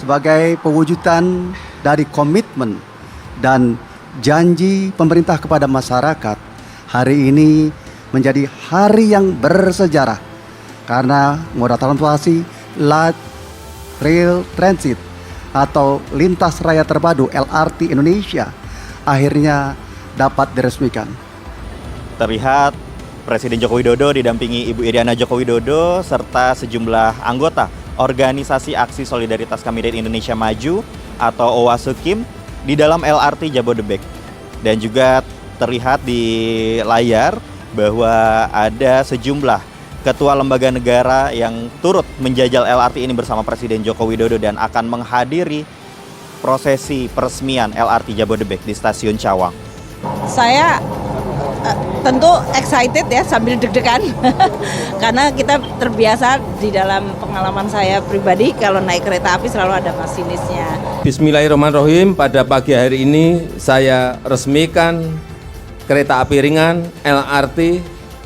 sebagai pewujudan dari komitmen dan janji pemerintah kepada masyarakat, hari ini menjadi hari yang bersejarah karena moda transportasi light rail transit atau lintas raya terpadu LRT Indonesia akhirnya dapat diresmikan. Terlihat Presiden Joko Widodo didampingi Ibu Iriana Joko Widodo serta sejumlah anggota Organisasi Aksi Solidaritas Kandidat Indonesia Maju atau OASUKIM di dalam LRT Jabodebek. Dan juga terlihat di layar bahwa ada sejumlah ketua lembaga negara yang turut menjajal LRT ini bersama Presiden Joko Widodo dan akan menghadiri prosesi peresmian LRT Jabodebek di Stasiun Cawang. Saya tentu excited ya, sambil deg-degan karena kita terbiasa di dalam pengalaman saya pribadi kalau naik kereta api selalu ada masinisnya. Bismillahirrahmanirrahim. Pada pagi hari ini saya resmikan kereta api ringan LRT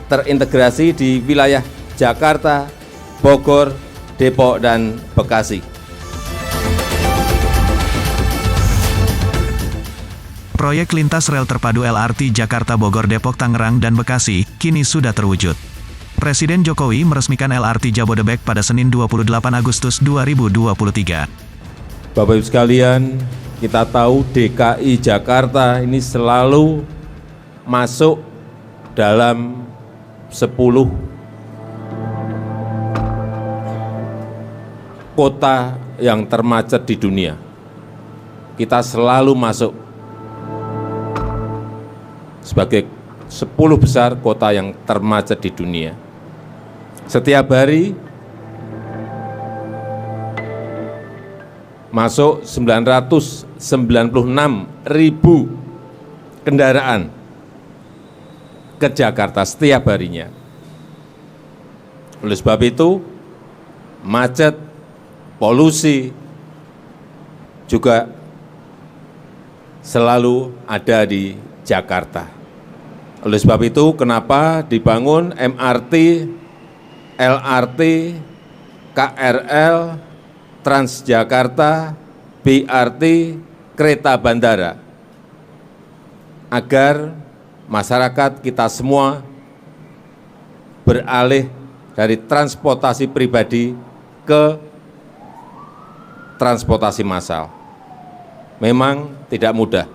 terintegrasi di wilayah Jakarta, Bogor, Depok, dan Bekasi. Proyek lintas rel terpadu LRT Jakarta, Bogor, Depok, Tangerang, dan Bekasi kini sudah terwujud. Presiden Jokowi meresmikan LRT Jabodebek pada Senin 28 Agustus 2023. Bapak Ibu sekalian, kita tahu DKI Jakarta ini selalu masuk dalam 10 kota yang termacet di dunia. Kita selalu masuk sebagai 10 besar kota yang termacet di dunia. Setiap hari masuk 996.000 kendaraan ke Jakarta setiap harinya. Oleh sebab itu, macet, polusi juga selalu ada di Jakarta. Oleh sebab itu, kenapa dibangun MRT, LRT, KRL, Transjakarta, BRT, kereta bandara, agar masyarakat kita semua beralih dari transportasi pribadi ke transportasi massal. Memang tidak mudah.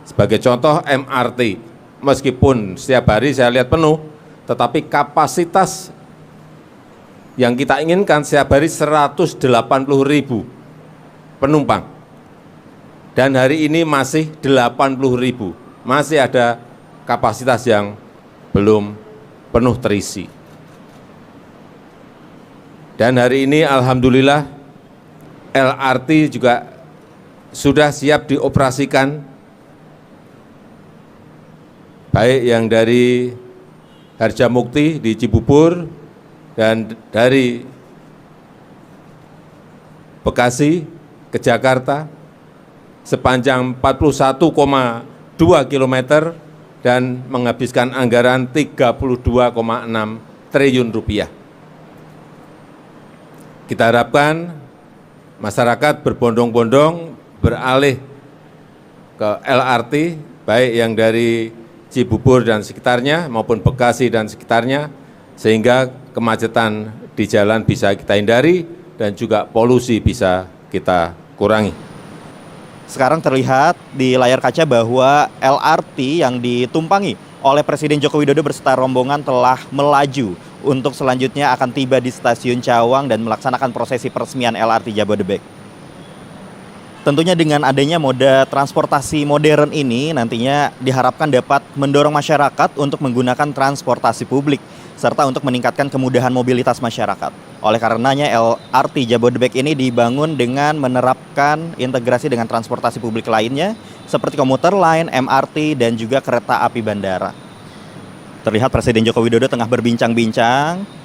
Sebagai contoh MRT, meskipun setiap hari saya lihat penuh, tetapi kapasitas yang kita inginkan setiap hari 180.000 penumpang. Dan hari ini masih 80.000, masih ada kapasitas yang belum penuh terisi. Dan hari ini alhamdulillah LRT juga sudah siap dioperasikan, baik yang dari Harjamukti di Cibubur dan dari Bekasi ke Jakarta sepanjang 41,2 km dan menghabiskan anggaran 32,6 triliun rupiah. Kita harapkan masyarakat berbondong-bondong beralih ke LRT, baik yang dari Cibubur dan sekitarnya maupun Bekasi dan sekitarnya, sehingga kemacetan di jalan bisa kita hindari dan juga polusi bisa kita kurangi. Sekarang terlihat di layar kaca bahwa LRT yang ditumpangi oleh Presiden Joko Widodo beserta rombongan telah melaju untuk selanjutnya akan tiba di Stasiun Cawang dan melaksanakan prosesi peresmian LRT Jabodebek. Tentunya dengan adanya moda transportasi modern ini nantinya diharapkan dapat mendorong masyarakat untuk menggunakan transportasi publik serta untuk meningkatkan kemudahan mobilitas masyarakat. Oleh karenanya LRT Jabodebek ini dibangun dengan menerapkan integrasi dengan transportasi publik lainnya seperti komuter lain, MRT, dan juga kereta api bandara. Terlihat Presiden Joko Widodo tengah berbincang-bincang.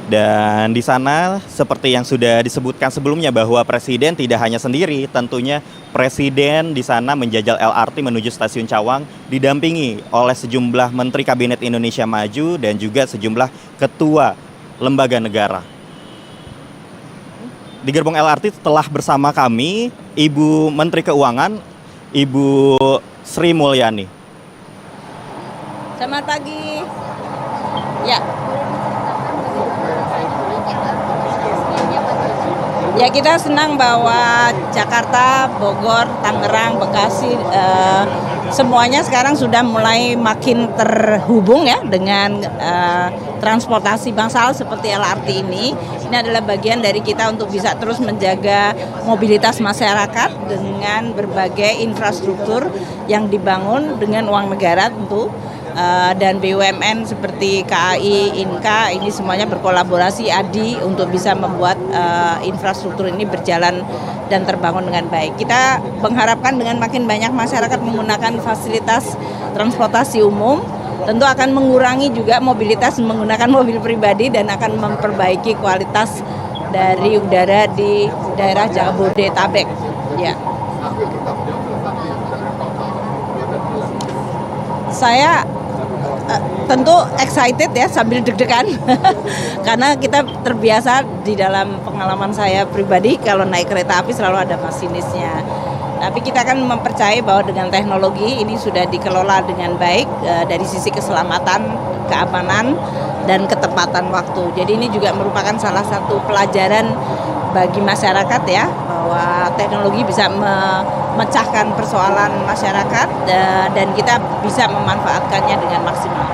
Dan di sana seperti yang sudah disebutkan sebelumnya bahwa Presiden tidak hanya sendiri, tentunya Presiden di sana menjajal LRT menuju Stasiun Cawang didampingi oleh sejumlah Menteri Kabinet Indonesia Maju dan juga sejumlah ketua lembaga negara. Di gerbong LRT telah bersama kami Ibu Menteri Keuangan, Ibu Sri Mulyani. Selamat pagi. Ya. Ya, kita senang bahwa Jakarta, Bogor, Tangerang, Bekasi semuanya sekarang sudah mulai makin terhubung ya dengan transportasi massal seperti LRT ini. Ini adalah bagian dari kita untuk bisa terus menjaga mobilitas masyarakat dengan berbagai infrastruktur yang dibangun dengan uang negara tentu. Dan BUMN seperti KAI, Inka ini semuanya berkolaborasi ADI untuk bisa membuat infrastruktur ini berjalan dan terbangun dengan baik. Kita mengharapkan dengan makin banyak masyarakat menggunakan fasilitas transportasi umum, tentu akan mengurangi juga mobilitas menggunakan mobil pribadi dan akan memperbaiki kualitas dari udara di daerah Jabodetabek. Ya. Saya tentu excited ya sambil deg-degan karena kita terbiasa di dalam pengalaman saya pribadi kalau naik kereta api selalu ada masinisnya. Tapi kita akan mempercayai bahwa dengan teknologi ini sudah dikelola dengan baik dari sisi keselamatan, keamanan, dan ketepatan waktu. Jadi ini juga merupakan salah satu pelajaran bagi masyarakat ya, bahwa teknologi bisa memecahkan persoalan masyarakat dan kita bisa memanfaatkannya dengan maksimal.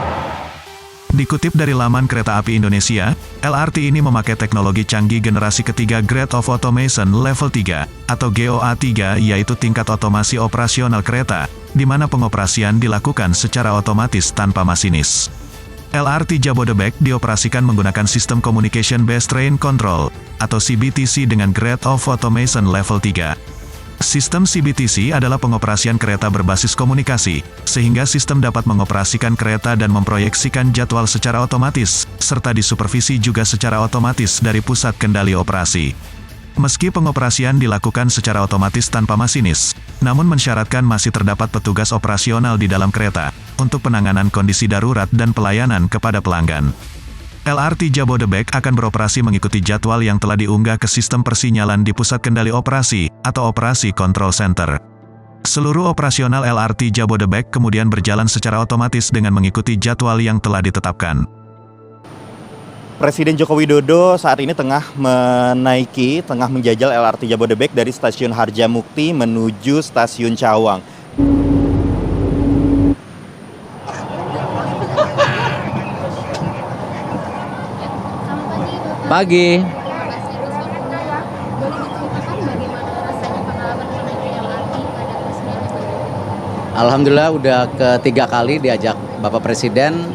Dikutip dari laman Kereta Api Indonesia, LRT ini memakai teknologi canggih generasi ketiga Grade of Automation Level 3 atau GOA 3, yaitu tingkat otomasi operasional kereta, di mana pengoperasian dilakukan secara otomatis tanpa masinis. LRT Jabodebek dioperasikan menggunakan sistem Communication Based Train Control atau CBTC dengan Grade of Automation Level 3. Sistem CBTC adalah pengoperasian kereta berbasis komunikasi, sehingga sistem dapat mengoperasikan kereta dan memproyeksikan jadwal secara otomatis, serta disupervisi juga secara otomatis dari pusat kendali operasi. Meski pengoperasian dilakukan secara otomatis tanpa masinis, namun mensyaratkan masih terdapat petugas operasional di dalam kereta, untuk penanganan kondisi darurat dan pelayanan kepada pelanggan. LRT Jabodebek akan beroperasi mengikuti jadwal yang telah diunggah ke sistem persinyalan di Pusat Kendali Operasi atau Operasi Control Center. Seluruh operasional LRT Jabodebek kemudian berjalan secara otomatis dengan mengikuti jadwal yang telah ditetapkan. Presiden Joko Widodo saat ini tengah menjajal LRT Jabodebek dari Stasiun Harjamukti menuju Stasiun Cawang. Pagi. Alhamdulillah udah ketiga kali diajak Bapak Presiden,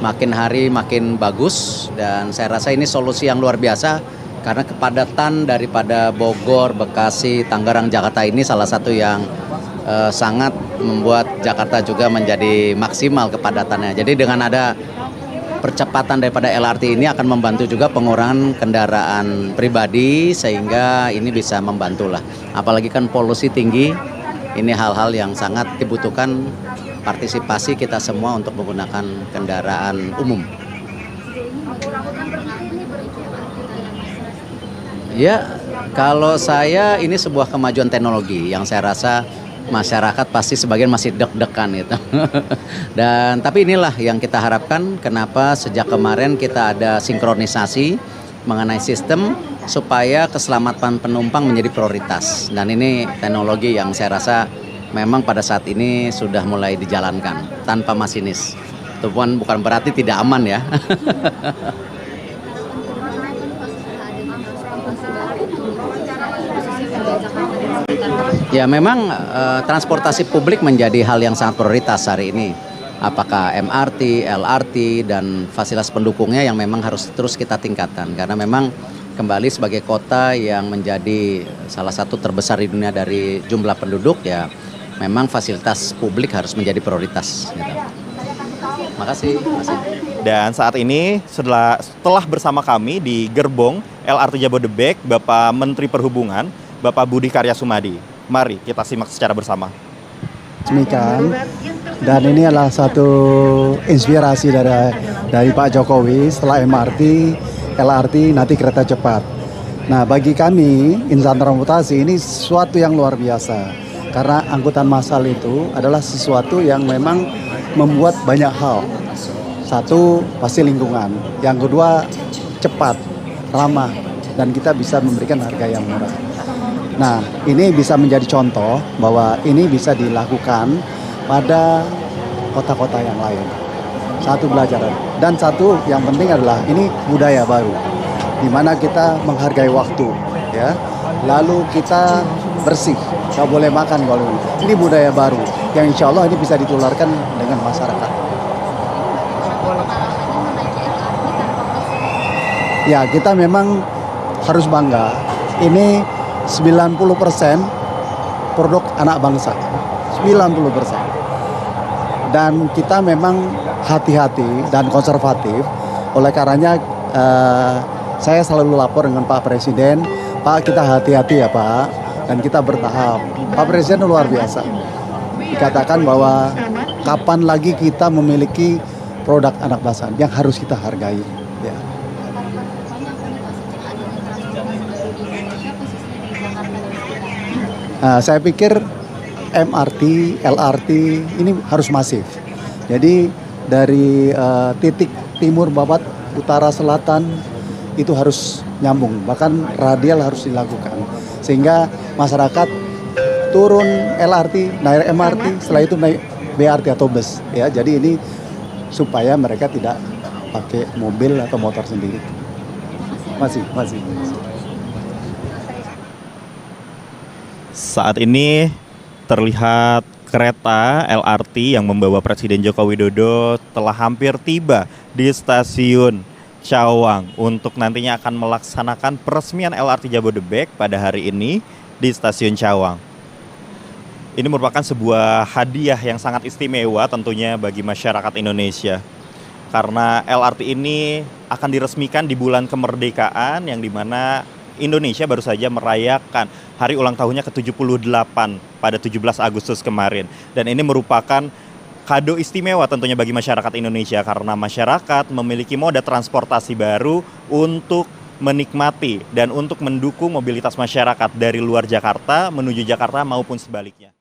makin hari makin bagus dan saya rasa ini solusi yang luar biasa karena kepadatan daripada Bogor, Bekasi, Tangerang, Jakarta ini salah satu yang sangat membuat Jakarta juga menjadi maksimal kepadatannya. Jadi dengan ada percepatan daripada LRT ini akan membantu juga pengurangan kendaraan pribadi sehingga ini bisa membantu lah. Apalagi kan polusi tinggi, ini hal-hal yang sangat dibutuhkan partisipasi kita semua untuk menggunakan kendaraan umum. Ya, kalau saya ini sebuah kemajuan teknologi yang saya rasa masyarakat pasti sebagian masih deg-degan gitu. Dan tapi inilah yang kita harapkan kenapa sejak kemarin kita ada sinkronisasi mengenai sistem supaya keselamatan penumpang menjadi prioritas. Dan ini teknologi yang saya rasa memang pada saat ini sudah mulai dijalankan tanpa masinis. Itu pun bukan berarti tidak aman ya. Ya memang transportasi publik menjadi hal yang sangat prioritas hari ini. Apakah MRT, LRT, dan fasilitas pendukungnya yang memang harus terus kita tingkatkan. Karena memang kembali sebagai kota yang menjadi salah satu terbesar di dunia dari jumlah penduduk, ya memang fasilitas publik harus menjadi prioritas. Gitu. Makasih. Dan saat ini setelah bersama kami di gerbong LRT Jabodebek, Bapak Menteri Perhubungan, Bapak Budi Karya Sumadi. Mari kita simak secara bersama. Demikian, dan ini adalah satu inspirasi dari Pak Jokowi setelah MRT, LRT, nanti kereta cepat. Nah, bagi kami insan transportasi ini sesuatu yang luar biasa. Karena angkutan massal itu adalah sesuatu yang memang membuat banyak hal. Satu, pasti lingkungan. Yang kedua, cepat, ramah, dan kita bisa memberikan harga yang murah. Nah, ini bisa menjadi contoh bahwa ini bisa dilakukan pada kota-kota yang lain. Satu pelajaran. Dan satu yang penting adalah ini budaya baru, di mana kita menghargai waktu, ya. Lalu kita bersih, nggak boleh makan kalau ini budaya baru yang insya Allah ini bisa ditularkan dengan masyarakat. Ya, kita memang harus bangga. Ini 90% produk anak bangsa, 90%. Dan kita memang hati-hati dan konservatif. Oleh karenanya saya selalu lapor dengan Pak Presiden, Pak kita hati-hati ya Pak, dan kita bertahap. Pak Presiden luar biasa. Dikatakan bahwa kapan lagi kita memiliki produk anak bangsa yang harus kita hargai. Ya. Saya pikir MRT, LRT ini harus masif. Jadi dari titik timur, babat, utara, selatan itu harus nyambung. Bahkan radial harus dilakukan. Sehingga masyarakat turun LRT, naik MRT, setelah itu naik BRT atau bus. Ya, jadi ini supaya mereka tidak pakai mobil atau motor sendiri. Masih. Saat ini terlihat kereta LRT yang membawa Presiden Joko Widodo telah hampir tiba di stasiun Cawang untuk nantinya akan melaksanakan peresmian LRT Jabodebek pada hari ini di stasiun Cawang. Ini merupakan sebuah hadiah yang sangat istimewa tentunya bagi masyarakat Indonesia. Karena LRT ini akan diresmikan di bulan kemerdekaan yang dimana Indonesia baru saja merayakan hari ulang tahunnya ke-78 pada 17 Agustus kemarin. Dan ini merupakan kado istimewa tentunya bagi masyarakat Indonesia karena masyarakat memiliki moda transportasi baru untuk menikmati dan untuk mendukung mobilitas masyarakat dari luar Jakarta menuju Jakarta maupun sebaliknya.